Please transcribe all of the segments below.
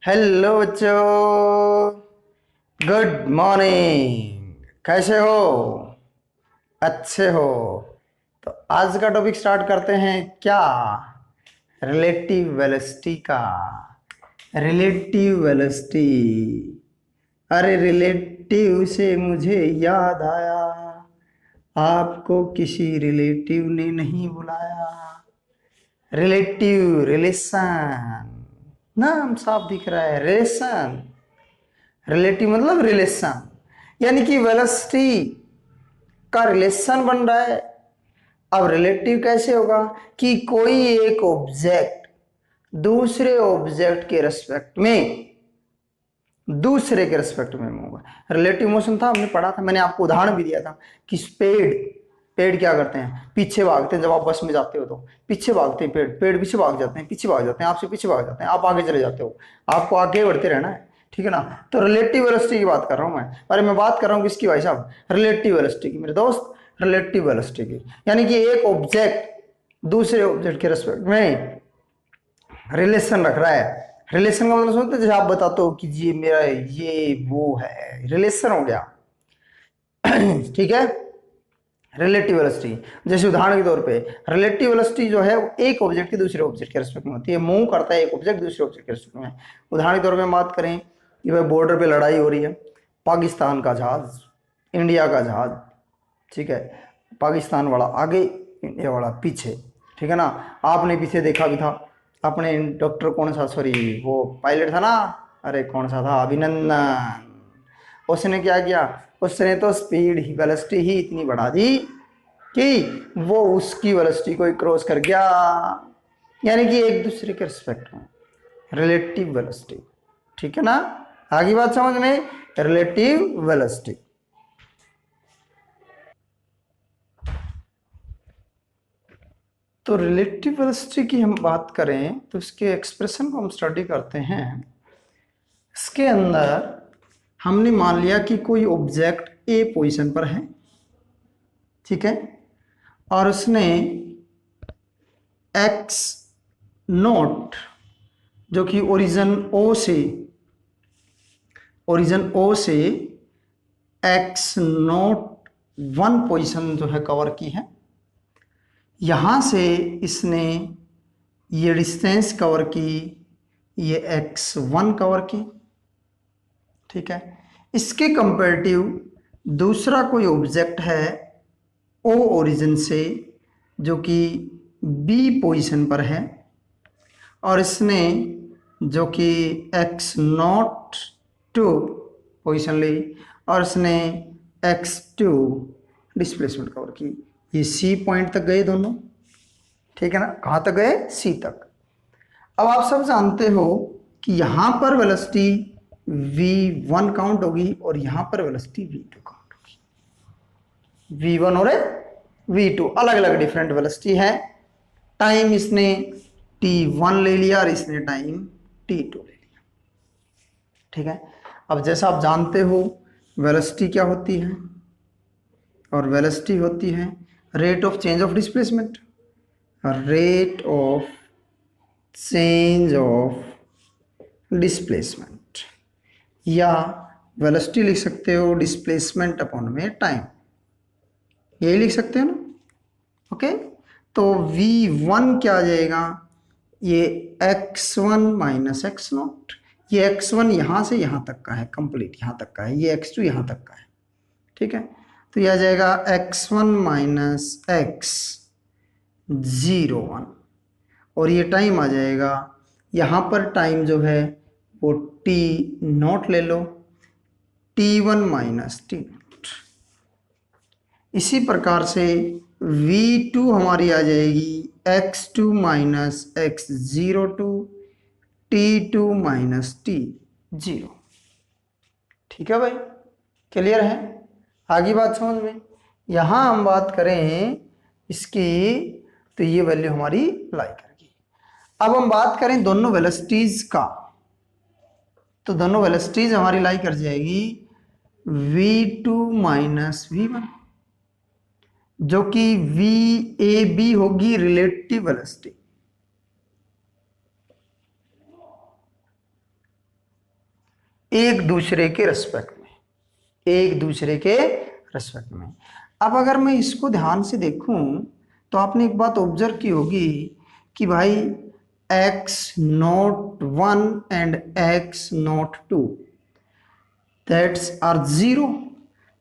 Hello बच्चों, good morning. कैसे हो? अच्छे हो? तो आज का टॉपिक स्टार्ट करते हैं क्या? रिलेटिव वेलोसिटी का। Relative velocity. अरे रिलेटिव से मुझे याद आया, आपको किसी रिलेटिव ने नहीं बुलाया। रिलेटिव, रिलेशन, नाम साफ दिख रहा है, रिलेशन। रिलेटिव मतलब रिलेशन, यानी कि वेलोसिटी का रिलेशन बन रहा है। अब रिलेटिव कैसे होगा कि कोई एक ऑब्जेक्ट दूसरे ऑब्जेक्ट के रेस्पेक्ट में, दूसरे के रेस्पेक्ट में होगा। रिलेटिव मोशन था, हमने पढ़ा था, मैंने आपको उदाहरण भी दिया था कि पेड़, पेड़ क्या करते हैं, पीछे भागते हैं। जब आप बस में जाते हो तो पीछे भागते हैं, पेड़ पेड़ पीछे भाग जाते हैं, पीछे भाग जाते हैं, आपसे पीछे भाग जाते हैं, आप आगे चले जाते हो। आपको आगे बढ़ते रहना है, ठीक है ना। तो रिलेटिव वेलोसिटी की बात कर रहा हूं मैं। अरे मैं बात कर रहा हूं किसकी भाई साहब? रिलेटिव वेलोसिटी की मेरे दोस्त, रिलेटिव वेलोसिटी की। यानी कि एक ऑब्जेक्ट दूसरे ऑब्जेक्ट के रेस्पेक्ट में रिलेशन रख रहा है। रिलेशन का मतलब समझते, जैसे आप बताते हो कि ये मेरा ये वो है, रिलेशन हो गया। ठीक है। रिलेटिव वेलोसिटी, जैसे उदाहरण के तौर पे रिलेटिव वेलोसिटी जो है वो एक ऑब्जेक्ट के दूसरे ऑब्जेक्ट के रेस्पेक्ट में होती है। मूव करता है एक ऑब्जेक्ट दूसरे ऑब्जेक्ट के रेस्पेक्ट में। उदाहरण के तौर पे बात करें कि भाई बॉर्डर पे लड़ाई हो रही है, पाकिस्तान का जहाज, इंडिया का जहाज, ठीक है। पाकिस्तान वाला आगे, इंडिया वाला पीछे, ठीक है ना। आपने पीछे देखा भी था, अपने डॉक्टर कौन सा, सॉरी वो पायलट था ना, अरे कौन सा था, अभिनंदन। उसने क्या किया, उसने तो स्पीड ही, वेलोसिटी ही इतनी बढ़ा दी कि वो उसकी वेलोसिटी को क्रॉस कर गया। यानी कि एक दूसरे के रिस्पेक्ट में रिलेटिव वेलोसिटी, ठीक है ना। आगे बात समझ में, रिलेटिव वेलोसिटी। तो रिलेटिव वेलोसिटी की हम बात करें तो इसके एक्सप्रेशन को हम स्टडी करते हैं। इसके अंदर हमने मान लिया कि कोई ऑब्जेक्ट ए पोजीशन पर है, ठीक है, और उसने एक्स नोट, जो कि ओरिजिन ओ से एक्स नोट वन पोजीशन जो है कवर की है। यहां से इसने ये डिस्टेंस कवर की, ये एक्स वन कवर की, ठीक है। इसके कंपेरेटिव दूसरा कोई ऑब्जेक्ट है ओ ओरिजिन से, जो कि बी पोजीशन पर है, और इसने जो कि एक्स नॉट टू पोजिशन ली, और इसने एक्स टू डिस्प्लेसमेंट कवर की। ये सी पॉइंट तक गए दोनों, ठीक है ना। कहाँ तक गए? सी तक। अब आप सब जानते हो कि यहां पर वेलोसिटी v1 काउंट होगी और यहां पर वेलोसिटी v2 काउंट होगी। v1 और v2 अलग अलग डिफरेंट वेलोसिटी है। टाइम इसने t1 ले लिया और इसने टाइम t2 ले लिया, ठीक है। अब जैसा आप जानते हो वेलोसिटी क्या होती है, और वेलोसिटी होती है rate of change of displacement, rate of change of displacement, या वेलोसिटी लिख सकते हो डिस्प्लेसमेंट अपॉन में टाइम, यही लिख सकते हो ना। ओके, तो v1 क्या आ जाएगा, ये x1 माइनस एक्स नॉट। ये x1 यहां से यहां तक का है, कंप्लीट यहां तक का है, ये x2 यहां तक का है, ठीक है। तो यह आ जाएगा x1 माइनस एक्स 01, और ये टाइम आ जाएगा, यहां पर टाइम जो है वो t नॉट ले लो, t1 माइनस टी नॉट। इसी प्रकार से v2 हमारी आ जाएगी x2 minus x 02, t2 minus t0, ठीक है भाई, क्लियर है। आगे बात समझ में। यहां हम बात करें इसकी, तो ये वैल्यू हमारी लाई करेगी। अब हम बात करें दोनों वेलोसिटीज का, तो दोनों वेलोसिटीज हमारी लाई कर जाएगी v2 माइनस v1, जो कि VAB होगी रिलेटिव वेलोसिटी। एक दूसरे के रेस्पेक्ट में, एक दूसरे के रेस्पेक्ट में। अब अगर मैं इसको ध्यान से देखूं तो आपने एक बात ऑब्जर्व की होगी कि भाई x01 and x02 that's are zero.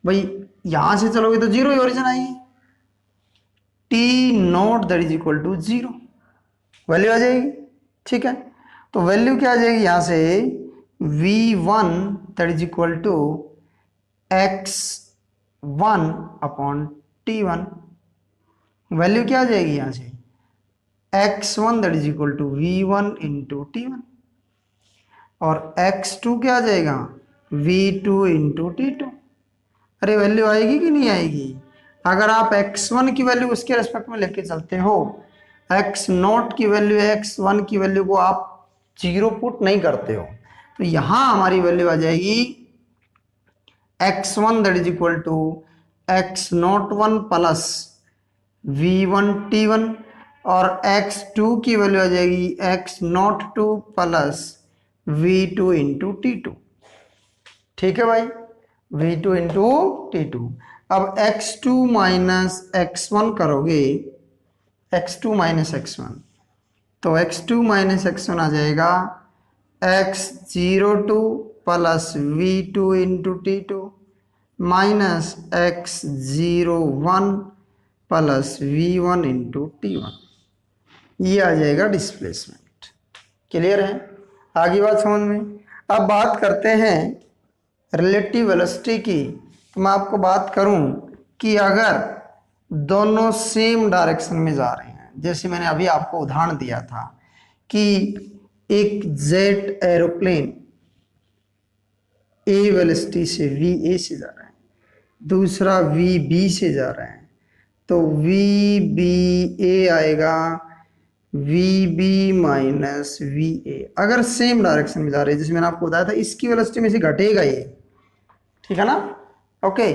भाई यहां से चलोगे तो जीरो ही ओरिजिन आएगी, t0 that is equal to zero value आ जाएगी। ठीक है, तो वैल्यू क्या आ जाएगी यहां से, v1 that is equal to x1 upon t1। Value क्या आ जाएगी यहां से, x1 that is equal to v1 into t1, और x2 क्या आ जाएगा, v2 इंटू t2। अरे वैल्यू आएगी कि नहीं आएगी? अगर आप x1 की वैल्यू उसके रेस्पेक्ट में लेके चलते हो, x0 की वैल्यू x1 की वैल्यू को आप जीरो पुट नहीं करते हो, तो यहां हमारी वैल्यू आ जाएगी x1 that is equal to x01 plus v1 t1, और x2 की वैल्यू आ जाएगी x02 plus v2 into t2। ठीक है भाई, v2 इंटू t2। अब x2 माइनस x1 करोगे, x2 माइनस x1, तो x2 माइनस x1 आ जाएगा x02 plus v2 into t2 minus x01 plus v1 into t1। ये आ जाएगा डिस्प्लेसमेंट। क्लियर है? आगे बात समझ में। अब बात करते हैं रिलेटिव वेलोसिटी की। तो मैं आपको बात करूं कि अगर दोनों सेम डायरेक्शन में जा रहे हैं, जैसे मैंने अभी आपको उदाहरण दिया था कि एक जेट एरोप्लेन ए वेलोसिटी से वी ए से जा रहा है, दूसरा वी बी से जा रहा है, तो वी बी ए आएगा V B minus V A. अगर सेम डायरेक्शन में जा रहे हैं, जैसे मैंने आपको बताया था, इसकी वेलोसिटी में से घटेगा ये, ठीक है ना? ओके,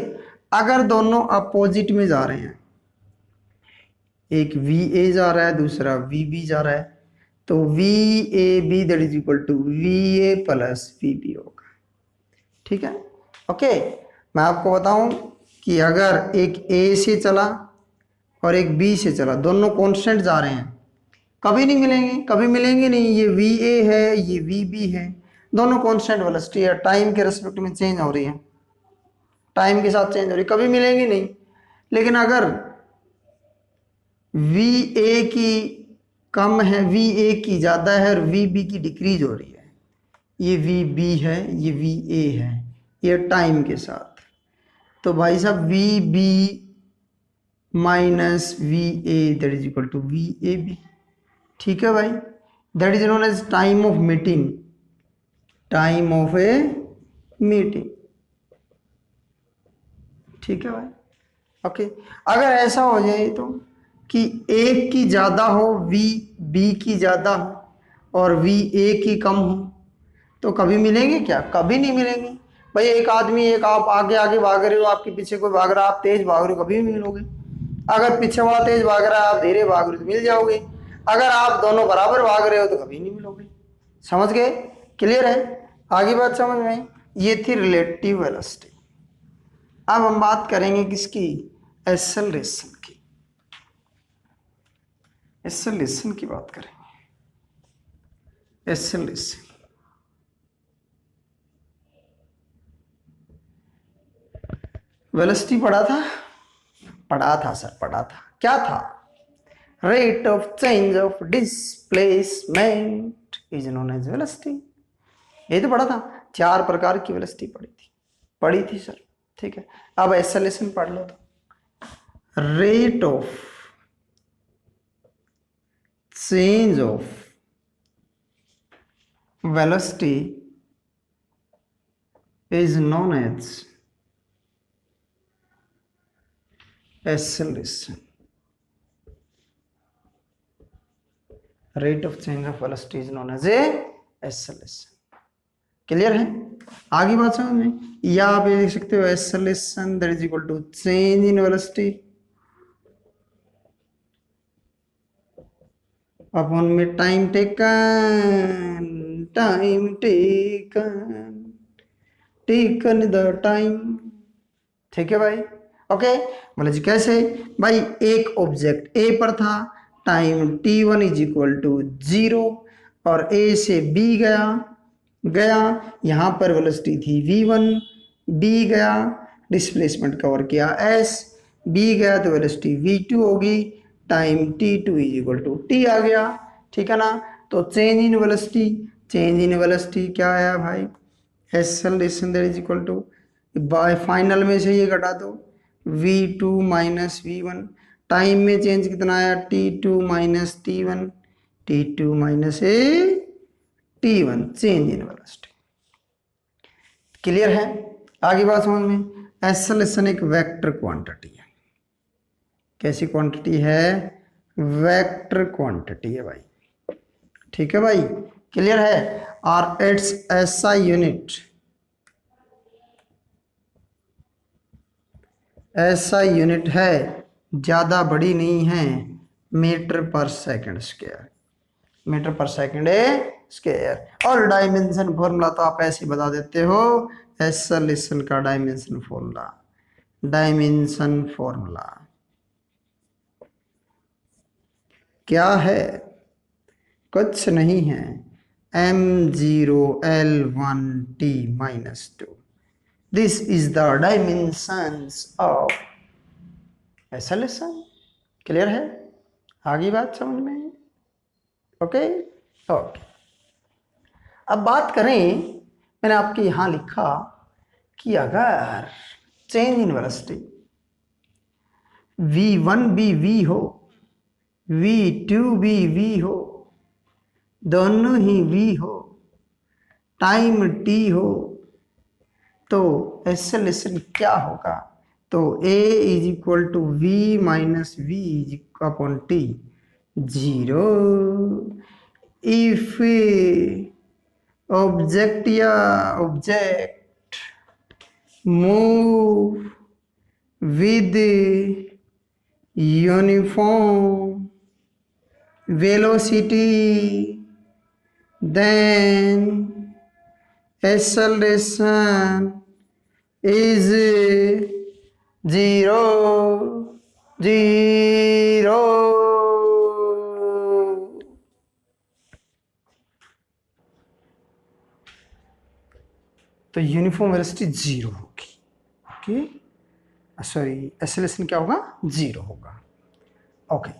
अगर दोनों अपोजिट में जा रहे हैं, एक वी ए जा रहा है, दूसरा वी बी जा रहा है, तो V A B that is equal to V A plus V B होगा। ठीक है, ओके। मैं आपको बताऊं कि अगर एक ए से चला और एक बी से चला, दोनों कांस्टेंट जा रहे हैं, कभी नहीं मिलेंगे, कभी मिलेंगे नहीं। ये वी ए है, ये वी बी है, दोनों कांस्टेंट वेलोसिटी है, टाइम के रेस्पेक्ट में चेंज हो रही है, टाइम के साथ चेंज हो रही है, कभी मिलेंगे नहीं। लेकिन अगर वी ए की कम है, वी ए की ज़्यादा है और वी बी की डिक्रीज हो रही है, ये वी बी है, ये वी ए है, ये टाइम के साथ, तो भाई साहब V B minus V A that is equal to V A B. ठीक है भाई, that is known as time of meeting, time of a meeting. ठीक है भाई, ओके। अगर ऐसा हो जाए तो कि एक की ज़्यादा हो, वी बी की ज़्यादा हो और वी ए की कम हो, तो कभी मिलेंगे क्या? कभी नहीं मिलेंगे भाई। एक आदमी, एक आप आगे आगे भाग रहे हो, आपके पीछे कोई भाग रहा है, आप तेज भाग रहे हो, कभी नहीं मिलोगे। अगर पीछे वाला तेज भाग रहा है, आप धीरे भाग रहे हो, तो मिल जाओगे। अगर आप दोनों बराबर भाग रहे हो तो कभी नहीं मिलोगे। समझ गए? क्लियर है? आगे बात समझ में। ये थी रिलेटिव वेलोसिटी। अब हम बात करेंगे किसकी? एक्सेलरेशन की। एक्सेलरेशन की बात करेंगे। एक्सेलरेशन, वेलोसिटी पढ़ा था? पढ़ा था सर, पढ़ा था। क्या था? Rate of change of displacement is known as velocity. ये तो पढ़ा था। 4 प्रकार की वेलोसिटी पढ़ी थी सर। ठीक है, अब एक्सेलरेशन पढ़ लो। तो rate of change of velocity is known as acceleration. Rate of change of velocity is known as a acceleration. Clear है? आगे बात समझ में। या आप ये देख सकते हो, acceleration that is equal to change in velocity upon में time taken, time taken. Taken the time. ठीक है भाई, ओके। बोले जी कैसे भाई, एक ऑब्जेक्ट ए पर था, time t1 is equal to 0 और ए से बी गया गया यहाँ पर वेलोसिटी थी v1, बी गया, डिस्प्लेसमेंट कवर किया s, बी गया तो वेलोसिटी v2 होगी, time t2 is equal to t आ गया। ठीक है ना, तो चेंज इन वेलोसिटी क्या आया भाई, acceleration that is equal to, by final में से ये घटा दो v2 माइनस v1, टाइम में चेंज कितना आया t2 minus t1, t2 minus t1, change in velocity. Clear है, आगे बात समझ में। एक्सेलरेशन एक वेक्टर क्वांटिटी है। कैसी क्वांटिटी है, वेक्टर क्वांटिटी है भाई। ठीक है भाई, क्लियर है। और इट्स ऐसा यूनिट, ऐसा यूनिट है, ज्यादा बड़ी नहीं है, मीटर पर सेकंड स्क्वायर, मीटर पर सेकंड स्क्वायर। और डायमेंशन फॉर्मूला तो आप ऐसे बता देते हो, एक्सेलरेशन का डायमेंशन फॉर्मूला, डायमेंशन फॉर्मूला क्या है, कुछ नहीं है, m0l1t minus 2, this is the dimensions of acceleration. Clear है, आगे बात समझ में। ओके ओके, अब बात करें, मैंने आपके यहां लिखा कि अगर चेंज इन वेलोसिटी v1 भी v हो, v2 भी v हो, दोनों ही v हो, टाइम t हो, तो एक्सेलरेशन क्या होगा, तो a is equal to v minus v upon t 0। If object move with uniform velocity then acceleration is 0 0। तो यूनिफॉर्म वेलोसिटी 0 होगी, ओके, सॉरी एक्सेलरेशन क्या होगा, 0 होगा। ओके,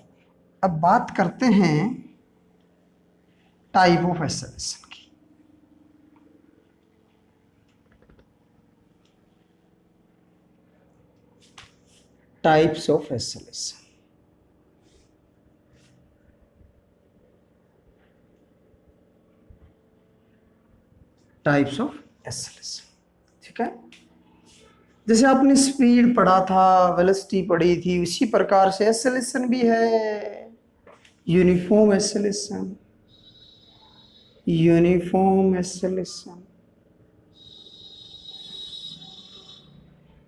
अब बात करते हैं टाइप ऑफ एक्सेलरेशन की। Types of acceleration, types of acceleration. ठीक है, जैसे आपने स्पीड पढ़ा था, वेलोसिटी पढ़ी थी, उसी प्रकार से एक्सेलरेशन भी है। यूनिफॉर्म एक्सेलरेशन, यूनिफॉर्म एक्सेलरेशन,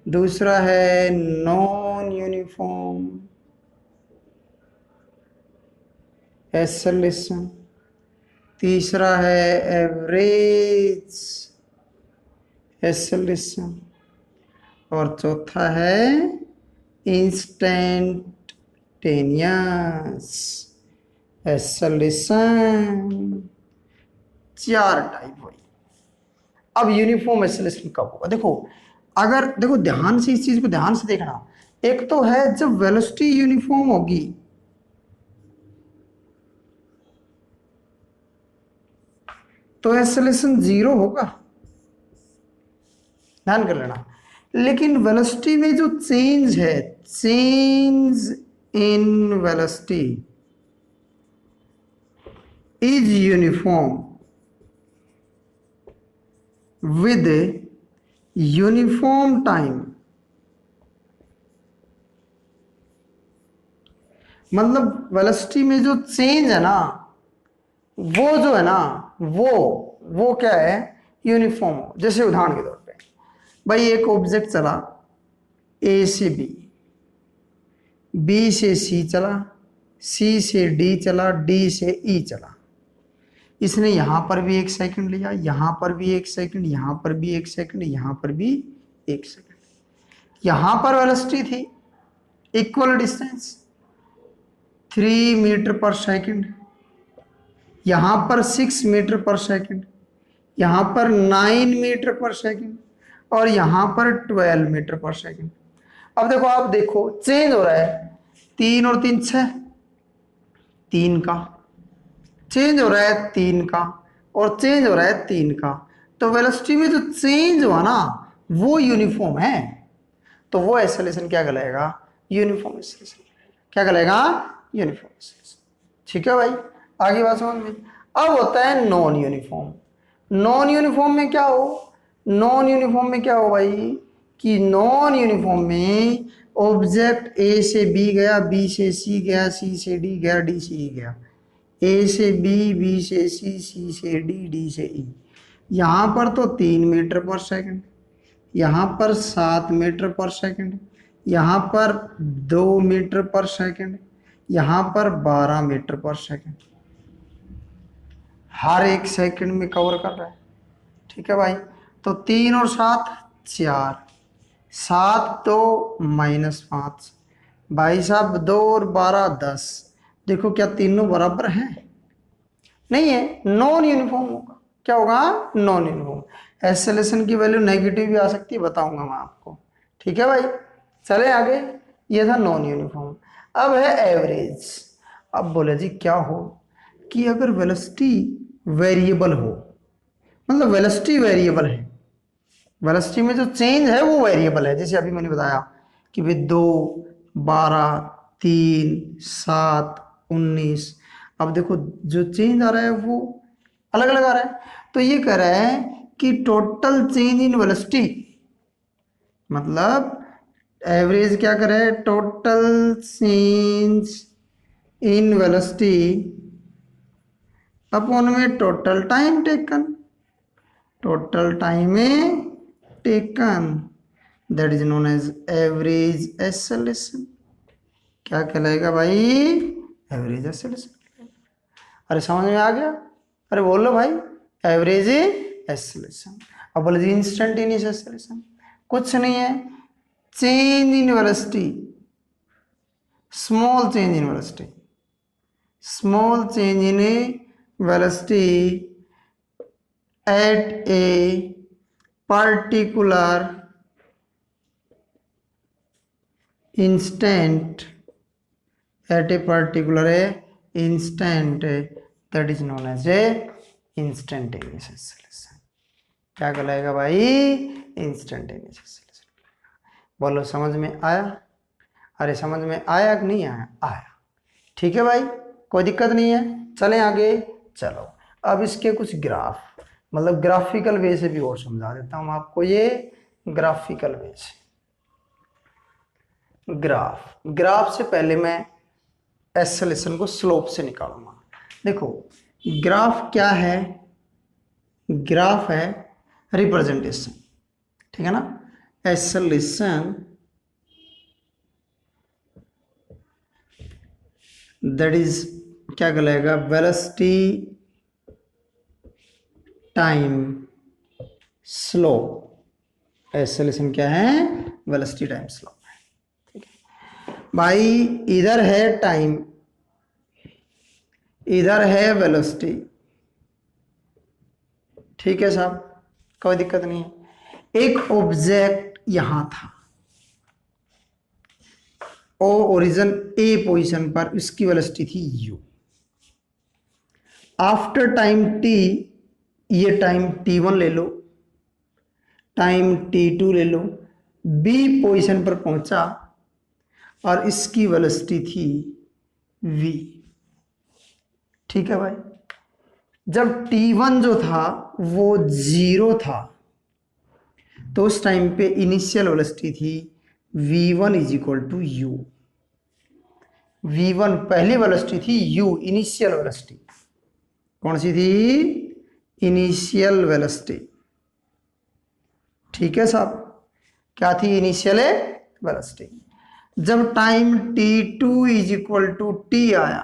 दूसरा है नॉन यूनिफॉर्म एक्सेलरेशन, तीसरा है एवरेज एक्सेलरेशन, और चौथा है इंस्टेंटेनियस एक्सेलरेशन। 4 टाइप हुई। अब यूनिफॉर्म एक्सेलरेशन कब होगा, देखो अगर देखो ध्यान से इस चीज को ध्यान से देखना, एक तो है जब वेलोसिटी यूनिफॉर्म होगी, तो एक्सेलरेशन 0 होगा, ध्यान कर लेना। लेकिन वेलोसिटी में जो चेंज है, change in velocity is uniform with uniform time, मतलब वेलोसिटी में जो चेंज है ना, वो जो है ना, वो क्या है, यूनिफॉर्म। जैसे उदाहरण के तौर पे भाई एक ऑब्जेक्ट चला ए से बी, बी से सी चला, सी से डी चला, डी से ई चला, इसने यहां पर भी 1 सेकंड लिया, यहां पर भी 1 सेकंड, यहां पर भी 1 सेकंड, यहां पर भी 1 सेकंड। यहां पर वेलोसिटी थी इक्वल डिस्टेंस 3 मीटर पर सेकंड, यहां पर 6 मीटर पर सेकंड, यहां पर 9 मीटर पर सेकंड और यहां पर 12 मीटर पर सेकंड। अब देखो, आप देखो चेंज हो रहा है, 3 और 3 6, 3 का चेंज हो रहा है, 3 का और चेंज हो रहा है 3 का। तो वेलोसिटी में जो चेंज हुआ ना वो यूनिफॉर्म है, तो वो एक्सेलरेशन क्या कहलाएगा? Uniform acceleration. क्या कहलाएगा? Uniform acceleration. ठीक है भाई, आगे बात समझ में। अब होता है नॉन यूनिफॉर्म। नॉन यूनिफॉर्म में क्या हो? नॉन यूनिफॉर्म में क्या हो भाई कि नॉन यूनिफॉर्म में ऑब्जेक्ट ए से बी गया, बी से सी गया, सी से डी गया, डी से ई गया, ए से बी, बी से सी, सी से डी, डी से ई। यहां पर तो 3 मीटर पर सेकंड, यहां पर 7 मीटर पर सेकंड, यहां पर 2 मीटर पर सेकंड, यहां पर 12 मीटर पर सेकंड, हर 1 सेकंड में कवर कर रहा है। ठीक है भाई, तो 3 और 7 4, 7 2 -5, भाई साहब 2 और 12 10। देखो क्या तीनों बराबर हैं? नहीं है, नॉन यूनिफॉर्म होगा। क्या होगा? Non uniform. एक्सेलरेशन की वैल्यू नेगेटिव भी आ सकती है, बताऊंगा मैं आपको। ठीक है भाई, चले आगे। ये था नॉन यूनिफॉर्म। अब है एवरेज। अब बोले जी क्या हो कि अगर वेलोसिटी वेरिएबल हो, मतलब वेलोसिटी वेरिएबल है, वेलोसिटी में जो चेंज है वो वेरिएबल है, जैसे अभी मैंने बताया कि भाई 2 12 3 7 19। अब देखो जो चेंज आ रहा है वो अलग अलग आ रहा है। तो ये कह रहा है कि टोटल चेंज इन वेलोसिटी, मतलब एवरेज क्या करे? Total change in velocity upon में total time taken, total time taken, that is known as average acceleration. क्या कहलाएगा भाई? Average acceleration. अरे समझ में आ गया? अरे बोल लो भाई, एवरेज एक्सेलरेशन। अब बोले जी इंस्टेंटेनियस एक्सेलरेशन, कुछ नहीं है, change in velocity, small change in velocity, small change in velocity at a particular instant, at a particular instant, that is known as a instantaneous acceleration। क्या कहलाएगा भाई? Instantaneous acceleration. बोलो समझ में आया? अरे समझ में आया कि नहीं आया? आया। ठीक है भाई, कोई दिक्कत नहीं है। चलें आगे। चलो अब इसके कुछ ग्राफ, मतलब ग्राफिकल वे से भी और समझा देता हूं आपको। ये ग्राफिकल वे से, ग्राफ से पहले मैं एक्सेलरेशन को स्लोप से निकालूंगा। देखो ग्राफ क्या है? ग्राफ है रिप्रेजेंटेशन, ठीक है ना? एक्सेलरेशन दैट इज क्या कहलाएगा? Velocity time slope. एक्सेलरेशन क्या है? वेलोसिटी टाइम स्लोप है। ठीक है भाई, इधर है टाइम, इधर है वेलोसिटी। ठीक है साहब, कोई दिक्कत नहीं है। एक ऑब्जेक्ट यहां था, ओ ओरिजिन ए पोजीशन पर, इसकी वेलोसिटी थी u। आफ्टर टाइम t, ये टाइम t1 ले लो, टाइम t2 ले लो, b पोजीशन पर पहुंचा और इसकी वेलोसिटी थी v। ठीक है भाई, जब t1 जो था वो 0 था तो उस टाइम पे इनिशियल वेलोसिटी थी v1 is equal to u। v1 पहली वेलोसिटी थी, u इनिशियल वेलोसिटी। कौन सी थी? Initial velocity. ठीक है साहब, क्या थी? Initial velocity. जब time t2 is equal to t आया,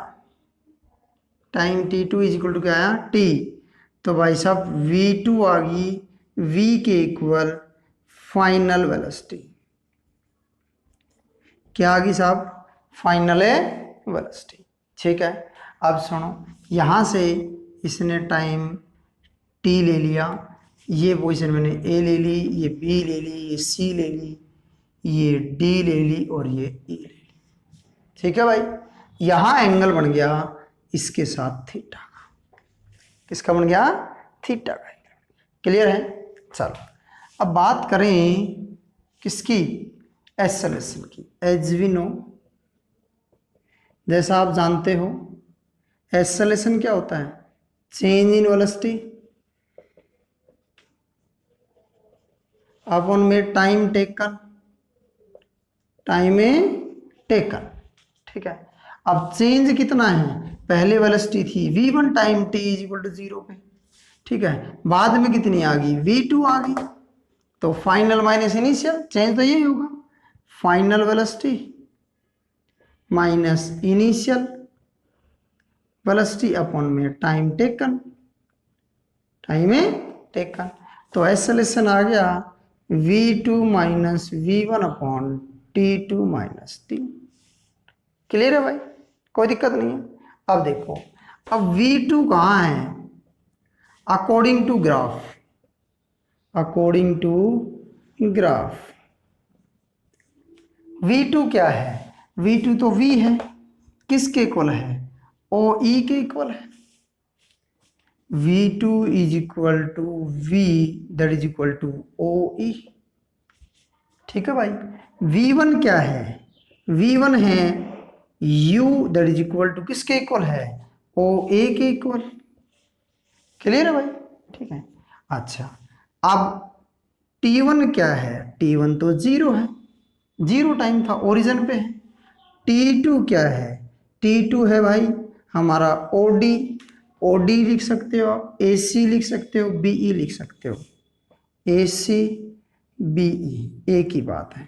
time T two is equal to क्या आया टी। तो भाई साहब वी टू आ गई वी के इक्वल फाइनल वेलोसिटी। क्या आ गई साहब फाइनल वेलोसिटी। ठीक है अब सुनो यहां से इसने टाइम टी ले लिया, ये पोजीशन मैंने ए ले ली, ये बी ले ली, ये सी ले ली, ये डी ले ली और ये ई ले ली। ठीक है भाई यहां एंगल बन गया इसके साथ थीटा का। किसका बन गया थीटा का। क्लियर है। चलो अब बात करें किसकी एक्सेलरेशन की। एज वी नो जैसा आप जानते हो एक्सेलरेशन क्या होता है चेंज इन वेलोसिटी अपॉन में टाइम टेकन ठीक है। अब चेंज कितना है पहले वेलोसिटी थी v1 time t is equal to 0 पे। ठीक है बाद में कितनी आ गई v2 आ गई। तो फाइनल माइनस इनिशियल चेंज तो यही होगा final velocity minus initial velocity upon में टाइम टेकन तो एक्सेलरेशन आ गया v2 minus v1 upon t2 minus t। Clear है भाई कोई दिक्कत नहीं है। अब देखो अब v2 कहाँ है अकॉर्डिंग टू ग्राफ v2 क्या है v2 तो v है किसके इक्वल है ओ ई के इक्वल है। v2 is equal to v that is equal to O E. ठीक है भाई v1 क्या है v1 है u that is equal to किसके इक्वल है ओ ए के इक्वल। क्लियर है भाई ठीक है। अच्छा अब t1 क्या है t1 तो 0 है 0 टाइम था ओरिजिन पे है। t2 क्या है t2 है भाई हमारा OD लिख सकते हो AC लिख सकते हो BE लिख सकते हो AC BE एक ही बात है।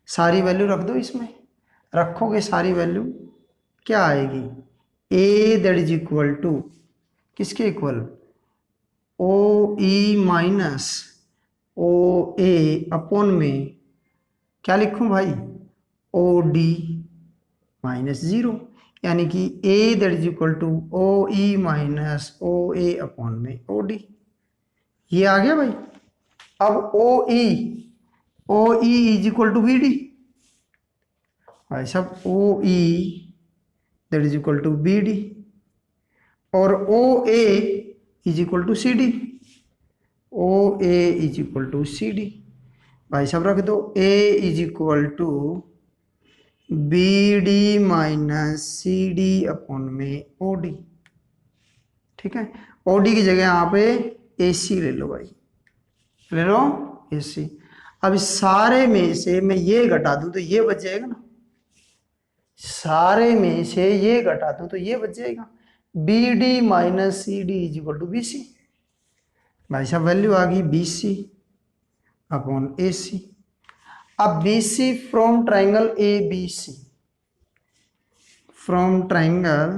सारी वैल्यू रख दो इसमें रखोगे सारी वैल्यू क्या आएगी A that is equal to किसके equal OE minus OA upon में क्या लिखूं भाई OD माइनस 0 यानी कि A that is equal to OE minus OA upon में OD। ये आ गया भाई। अब OE is equal to BD भाई साहब OE that is equal to BD और OA is equal to CD OA is equal to CD भाई साहब रख दो A is equal to BD minus CD upon में OD। ठीक है OD की जगह यहाँ पे AC ले लो भाई ले लो AC। अब इस सारे में से मैं ये घटा दूं तो ये बच जाएगा ना सारे में से ये घटा दूं तो ये बच जाएगा BD minus CD is equal to BC। भाई साहब वैल्यू आ गई BC अपॉन AC। अब BC from triangle ABC from triangle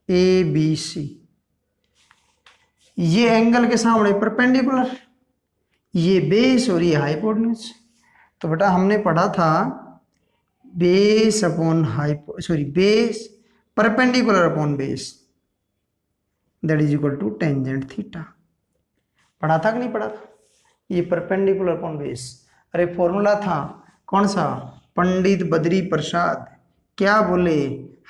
ABC ये एंगल के सामने परपेंडिकुलर ये बेस और ये हाइपोटेन्यूज। तो बेटा हमने पढ़ा था base upon base perpendicular upon base that is equal to tangent theta. पढ़ा था कि नहीं पढ़ा था ये परपेंडिकुलर अपॉन बेस। अरे फॉर्मूला था कौन सा पंडित बद्री प्रसाद क्या बोले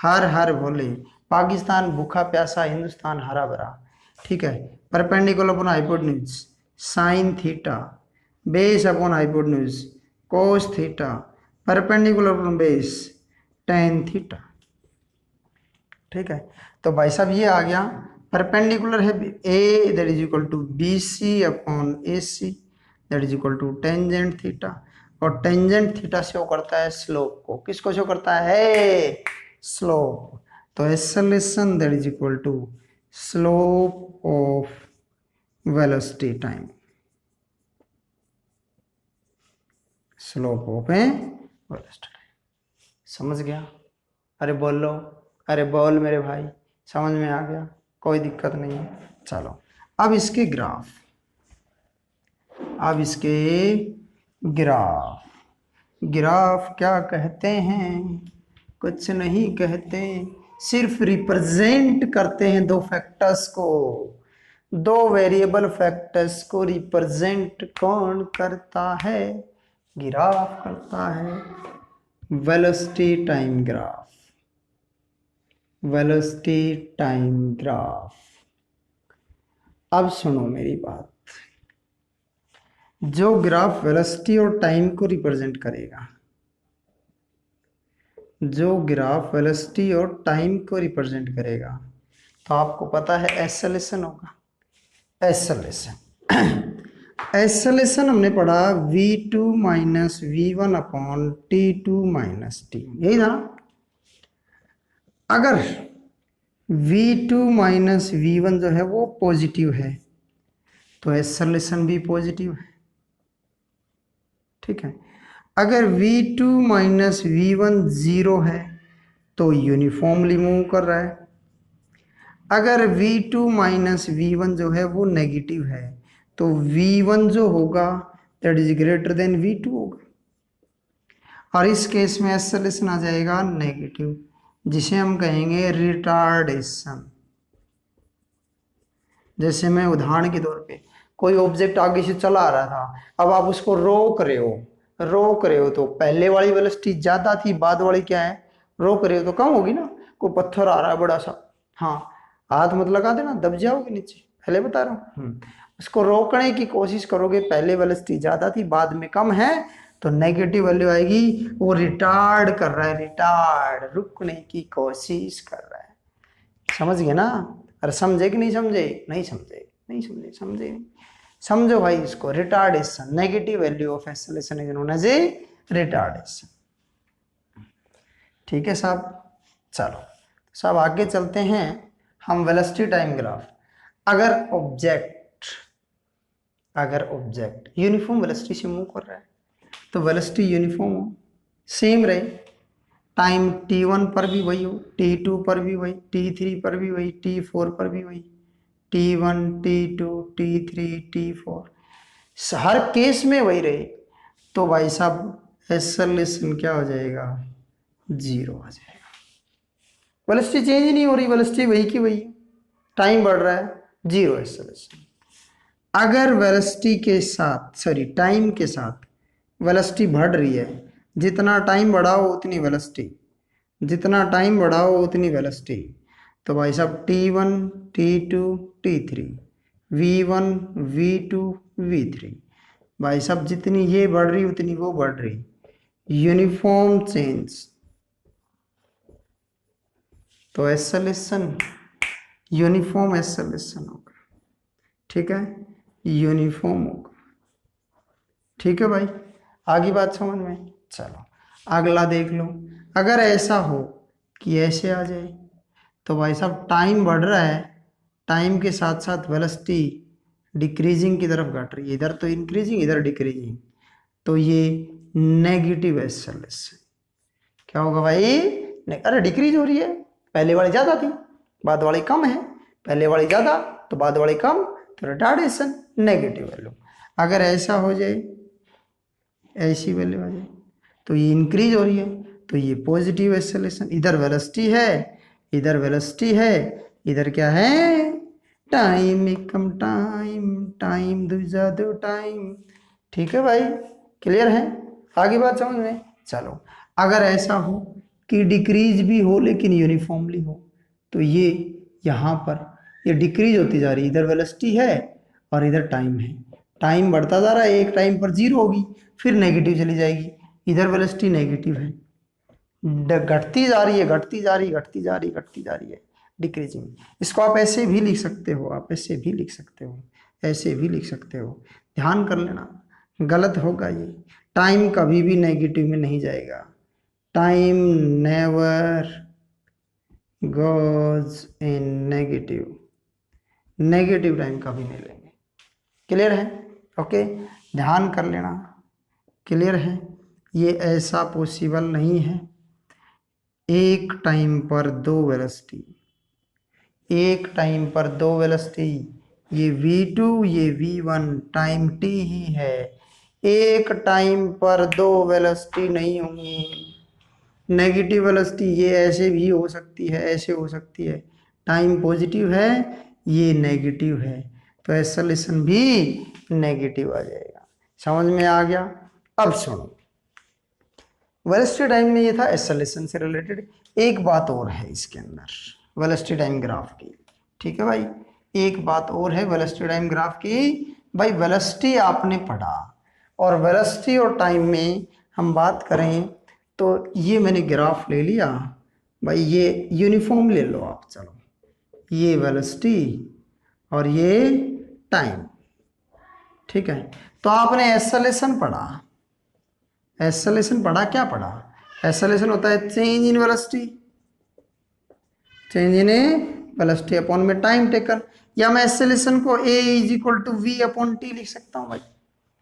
हर हर बोले पाकिस्तान भूखा प्यासा हिंदुस्तान हरा भरा। ठीक है perpendicular upon hypotenuse sine theta base upon hypotenuse cos theta perpendicular upon base tan theta. ठीक है तो भाई साहब ये आ गया परपेंडिकुलर है A that is equal to BC upon AC that is equal to tangent theta और टेंजेंट थीटा शो करता है स्लोप को। किसको शो करता है स्लोप। तो acceleration that is equal to slope of velocity time slope of a velocity. समझ गया अरे बोलो अरे बोल मेरे भाई, समझ में आ गया, कोई दिक्कत नहीं है। चलो अब इसके ग्राफ, अब इसके ग्राफ, ग्राफ क्या कहते हैं, कुछ नहीं कहते, सिर्फ रिप्रेजेंट करते हैं दो फैक्टर्स को, दो वेरिएबल फैक्टर्स को रिप्रेजेंट कौन करता है, ग्राफ करता है, velocity time graph, velocity time graph. अब सुनो मेरी बात, जो ग्राफ वेलोसिटी और टाइम को रिप्रेजेंट करेगा, जो ग्राफ वेलोसिटी और टाइम को रिप्रेजेंट करेगा, तो आपको पता है एक्सेलरेशन होगा, एक्सेलरेशन। एक्सेलरेशन हमने पढ़ा v2 minus v1 upon t2 minus t, यही था ना। अगर v2 माइनस v1 जो है वो पॉजिटिव है तो एक्सेलरेशन भी पॉजिटिव है, ठीक है। अगर v2 माइनस v1 जीरो है तो यूनिफॉर्मली मूव कर रहा है। अगर v2 माइनस v1 जो है वो नेगेटिव है तो v1 जो होगा that is greater than v2 होगा, और इस केस में एक्सेलरेशन आ जाएगा नेगेटिव, जिसे हम कहेंगे रिटार्डेशन। जैसे मैं उदाहरण के तौर पे, कोई ऑब्जेक्ट आगे से चला आ रहा था, अब आप उसको रोक रहे हो, रोक रहे हो तो पहले वाली वेलोसिटी ज्यादा थी, बाद वाली क्या है, रोक रहे हो तो कम होगी ना। कोई पत्थर आ रहा है बड़ा सा, हाँ हाथ मत लगा देना, दब जाओगे नीचे, पहले बता रहा हूँ। उसको रोकने की कोशिश करोगे, पहले वेलोसिटी ज्यादा थी बाद में कम है, तो नेगेटिव वैल्यू आएगी, वो रिटार्ड कर रहा है, रिटार्ड, रुकने की कोशिश कर रहा है। समझ गए ना। अरे समझे कि नहीं समझे, नहीं समझे, नहीं समझे, समझे नहीं, समझो भाई इसको, retardation, negative value of acceleration is known as a retardation. ठीक है साहब। चलो साहब आगे चलते हैं हम, वेलोसिटी टाइम ग्राफ। अगर ऑब्जेक्ट, अगर ऑब्जेक्ट यूनिफॉर्म वेलोसिटी से मूव कर रहा है तो वेलोसिटी यूनिफॉर्म हो, सेम रहे, टाइम t1 पर भी वही हो, t2 पर भी वही, t3 पर भी वही, t4 पर भी वही, t1 t2 t3 t4, हर केस में वही रहे, तो भाई साहब एक्सेलरेशन क्या हो जाएगा, जीरो आ जाएगा। वेलोसिटी चेंज नहीं हो रही, वेलोसिटी वही की वही, टाइम बढ़ रहा है, जीरो एक्सेलरेशन। अगर वेलोसिटी के साथ, सॉरी टाइम के साथ वेलोसिटी बढ़ रही है, जितना टाइम बढ़ाओ उतनी वेलोसिटी, जितना टाइम बढ़ाओ उतनी वेलोसिटी, तो भाई साहब t1 t2 t3 v1 v2 v3, भाई साहब जितनी ये बढ़ रही उतनी वो बढ़ रही, यूनिफॉर्म चेंज, तो एक्सेलरेशन यूनिफॉर्म एक्सेलरेशन होगा, ठीक है, यूनिफॉर्म होगा। ठीक है भाई, आगे बात समझ में। चलो अगला देख लो, अगर ऐसा हो कि ऐसे आ जाए, तो भाई साहब टाइम बढ़ रहा है, टाइम के साथ साथ वेलोसिटी डिक्रीजिंग की तरफ घट रही है, इधर तो इंक्रीजिंग इधर डिक्रीजिंग, तो ये नेगेटिव एक्सेलरेशन। क्या होगा भाई, अरे डिक्रीज हो रही है, पहले वाली ज्यादा थी बाद वाली कम है, पहले वाली ज्यादा तो बाद वाली कम, तो रिटार्डेशन, नेगेटिव वैल्यू। अगर ऐसा हो जाए, ऐसी वैल्यू आ जाए, तो ये इंक्रीज हो रही है, तो ये पॉजिटिव एक्सेलरेशन, इधर वेलोसिटी है, इधर वेलोसिटी है, इधर क्या है, टाइम, एकम टाइम, टाइम दूजा दो टाइम। ठीक है भाई, क्लियर है, आगे बात समझ में। चलो अगर ऐसा हो कि डिक्रीज भी हो लेकिन यूनिफॉर्मली हो, तो ये यहाँ पर ये डिक्रीज होती जा रही है, इधर वेलोसिटी है और इधर टाइम है, टाइम बढ़ता जा रहा है, एक टाइम पर जीरो होगी फिर नेगेटिव चली जाएगी, इधर वेलोसिटी नेगेटिव है, घटती जा रही है, घटती जा रही है, घटती जा रही है, घटती जा रही है, डिक्रीजिंग। इसको आप ऐसे भी लिख सकते हो, आप ऐसे भी लिख सकते हो, ऐसे भी लिख सकते हो, ध्यान कर लेना, गलत होगा ये, टाइम कभी भी नेगेटिव में नहीं जाएगा, time never goes in negative, negative time कभी नहीं लेंगे। क्लियर है, ओके, ध्यान कर लेना, क्लियर है, ये ऐसा पॉसिबल नहीं है, एक टाइम पर दो वेलोसिटी, एक टाइम पर दो वेलोसिटी, ये v2 ये v1 टाइम t ही है। एक टाइम पर दो वेलोसिटी नहीं होंगी। नेगेटिव वेलोसिटी ये ऐसे भी हो सकती है, ऐसे हो सकती है। टाइम पॉजिटिव है, ये नेगेटिव है, तो एक्सेलरेशन भी नेगेटिव आ जाएगा। समझ में आ गया? अब सुनो, वेलोसिटी टाइम में ये था एक्सेलरेशन से रिलेटेड। एक बात और है इसके अंदर वेलोसिटी टाइम ग्राफ की, ठीक है भाई। एक बात और है वेलोसिटी टाइम ग्राफ की। भाई वेलोसिटी आपने पढ़ा, और वेलोसिटी और टाइम में हम बात करें तो ये मैंने ग्राफ ले लिया भाई, ये यूनिफॉर्म ले लो आप। चलो, ये वेलोसिटी और ये टाइम, ठीक है। तो आपने एक्सेलरेशन पढ़ा, एक्सेलरेशन पढ़ा, क्या पढ़ा? एक्सेलरेशन होता है change in velocity, change in velocity upon में टाइम टेकन, या मैं एक्सेलरेशन को a is equal to V upon T लिख सकता हूँ भाई,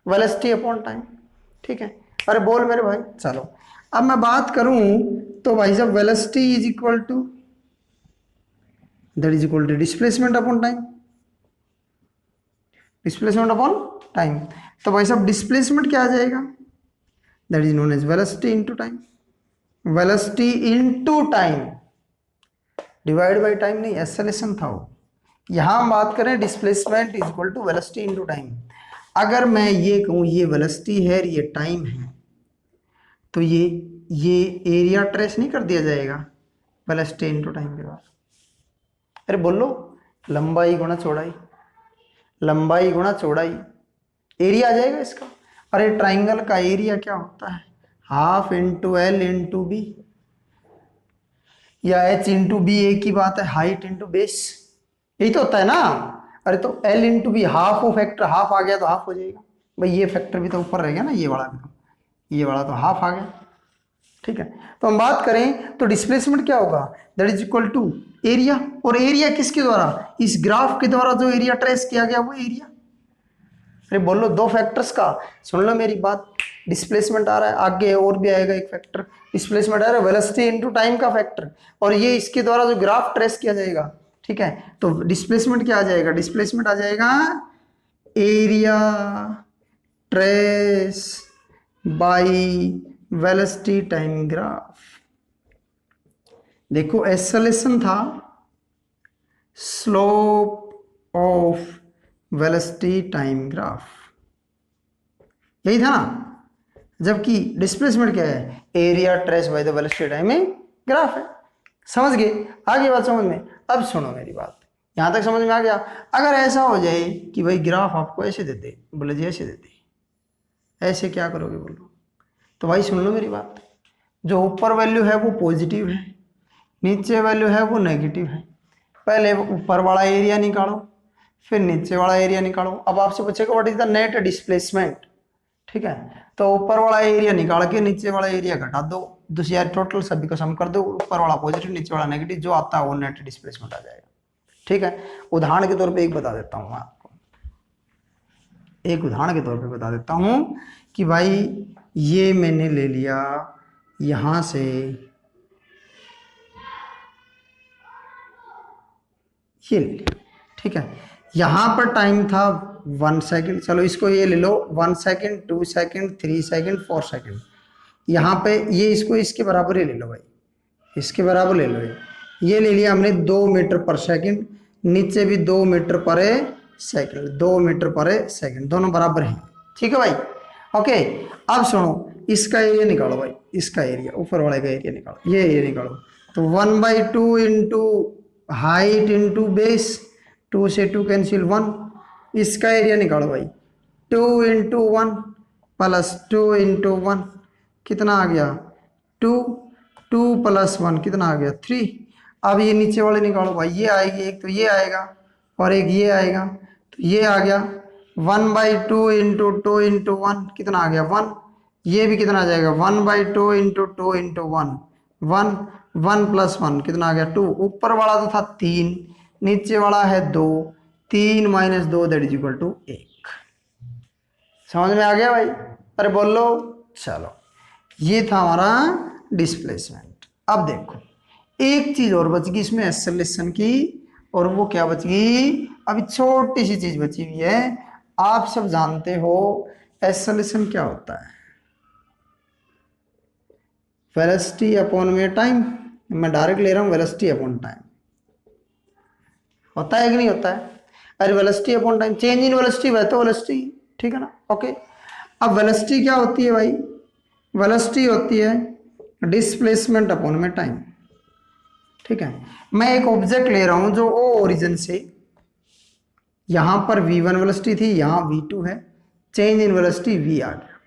वेलोसिटी अपॉन टाइम, ठीक है। अरे बोल मेरे भाई। चलो, अब मैं बात करूं तो भाई साहब velocity is equal to, that is equal to displacement upon time, displacement upon time. तो भाई साहब डिस्प्लेसमेंट क्या आ जाएगा? That is known as velocity into time, velocity into time divide by time नहीं, एक्सेलरेशन था वो। यहां हम बात करें displacement is equal to velocity into time. अगर मैं ये कहूं ये वेलोसिटी है, ये टाइम है, तो ये एरिया ट्रेस नहीं कर दिया जाएगा वेलोसिटी इनटू टाइम के बाद? अरे बोलो, लंबाई गुणा चौड़ाई, लंबाई गुणा चौड़ाई, एरिया आ जाएगा इसका। अरे ट्राइंगल का एरिया क्या होता है? Half into L into B, या एच इंटू बी, एक ही बात है, हाइट इंटू बेस, यही तो होता है ना। अरे तो एल इंटू बी, हाफ हो फैक्टर, हाफ आ गया तो हाफ हो जाएगा भाई, ये फैक्टर भी तो ऊपर रह गया ना, ये वाला भी तो, ये वाला तो हाफ आ गया, ठीक है। तो हम बात करें तो डिस्प्लेसमेंट क्या होगा? That is equal to area, और एरिया किसके द्वारा? इस ग्राफ के द्वारा जो एरिया ट्रेस किया गया वो एरिया। अरे बोलो, दो फैक्टर्स का, सुन लो मेरी बात। डिस्प्लेसमेंट आ रहा है, आगे और भी आएगा एक फैक्टर, डिस्प्लेसमेंट आ रहा है वेलोसिटी इनटू टाइम का फैक्टर, और ये इसके द्वारा जो ग्राफ ट्रेस किया जाएगा, ठीक है। तो डिस्प्लेसमेंट क्या आ जाएगा? डिस्प्लेसमेंट आ जाएगा area trace by velocity time graph. देखो एक्सेलरेशन था slope of velocity time graph, यही था ना। जबकि डिस्प्लेसमेंट क्या है? Area trace by the velocity time graph है। समझ गए? आगे बात समझ में? अब सुनो मेरी बात, यहां तक समझ में आ गया? अगर ऐसा हो जाए कि भाई ग्राफ आपको ऐसे दे दे, बोले जी ऐसे दे दे, ऐसे क्या करोगे बोलो? तो भाई सुन लो मेरी बात, जो ऊपर वैल्यू है वो पॉजिटिव है, नीचे वैल्यू है वो नेगेटिव है। पहले ऊपर वाला एरिया निकालो, फिर नीचे वाला एरिया निकालो। अब आपसे पूछेगा what is the net displacement, ठीक है। तो ऊपर वाला एरिया निकाल के नीचे वाला एरिया घटा दो, दूसरी यार टोटल सभी को सम कर दो, ऊपर वाला पॉजिटिव नीचे वाला नेगेटिव, जो आता है वो नेट डिस्प्लेसमेंट आ जाएगा, ठीक है। उदाहरण के तौर पे एक बता देता हूँ मैं आपको, एक उदाहरण के तौर पे बता देता हूँ कि भाई ये मैंने ले लिया यहां से, ये ले लिया, ठीक है। यहां पर टाइम था 1 सेकेंड, चलो इसको ये ले लो 1 सेकेंड, 2 सेकेंड, 3 सेकेंड, 4 सेकेंड। यहाँ पे ये इसको इसके बराबर ही ले लो भाई, इसके बराबर ले लो। ये ले लिया हमने 2 मीटर पर सेकेंड, नीचे भी 2 मीटर पर सेकेंड, 2 मीटर पर सेकेंड, दोनों बराबर हैं, ठीक है भाई। ओके, अब सुनो, इसका एरिया निकालो भाई, इसका एरिया, ऊपर वाले का एरिया निकालो, ये एरिया निकालो। तो 1/2 इंटू हाइट इंटू बेस, 2 से 2 कैंसिल 1, इसका एरिया निकालो भाई, 2 इंटू 1 प्लस 2 इंटू 1, कितना आ गया 2, 2 प्लस 1 कितना आ गया 3। अब ये नीचे वाले निकालो भाई, ये आएगी एक, तो ये आएगा और एक ये आएगा, तो ये आ गया 1/2 इंटू 2 इंटू 1, कितना आ गया 1। ये भी कितना आ जाएगा 1/2 इंटू 2 इंटू 1, 1, 1 प्लस 1 कितना आ गया 2। ऊपर वाला तो था 3, नीचे वाला है 2, 3 minus 2 that is equal to 1। समझ में आ गया भाई? अरे बोलो। चलो, ये था हमारा डिस्प्लेसमेंट। अब देखो एक चीज और बच गई इसमें एक्सेलरेशन की, और वो क्या बच गई, अभी छोटी सी चीज बची हुई है। आप सब जानते हो एक्सेलरेशन क्या होता है, वेलोसिटी अपॉन में टाइम। मैं डायरेक्ट ले रहा हूं वेलोसिटी अपॉन टाइम, होता है कि नहीं होता है? अरे velocity upon time, change in velocity वह तो वेलोसिटी, ठीक है ना? ओके, अब वेलोसिटी क्या होती है भाई, वेलोसिटी होती है डिस्प्लेसमेंट अपॉन में टाइम, ठीक है। मैं एक ऑब्जेक्ट ले रहा हूं जो ओ ओरिजिन से, यहां पर v1 वेलोसिटी थी, यहां v2 है, चेंज इन वेलोसिटी v आ गया।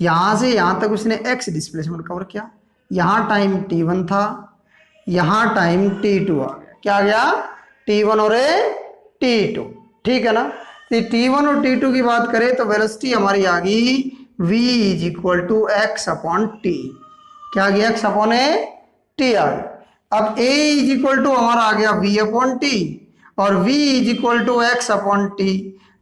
यहां से यहां तक उसने x डिस्प्लेसमेंट कवर किया, यहां टाइम t1 था, यहां टाइम t2 आ गया। क्या आ गया, t1 और t2, ठीक है ना? तो t1 और t2 की बात करें तो वेलोसिटी हमारी आ गई v is equal to X upon T. क्या आ गया, x अपॉन टी आ गया। अब a इज इक्वल टू हमारा आ गया v अपॉन टी, और v is equal to X upon T,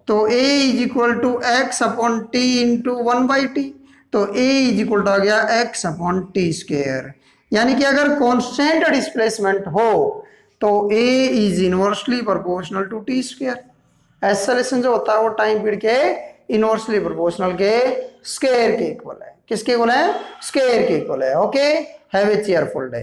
तो a is equal to X upon T into 1/t, तो a इज इक्वल टू आ गया एक्स अपॉन टी स्क्वायर। यानी कि अगर कांस्टेंट डिस्प्लेसमेंट हो तो a is inversely proportional to T square. Acceleration जो होता है वो टाइम पीरियड के इनवर्सली प्रोपोर्शनल के स्क्वायर के इक्वल है। किसके इक्वल है, स्क्वायर के इक्वल है। Okay, have a cheerful day.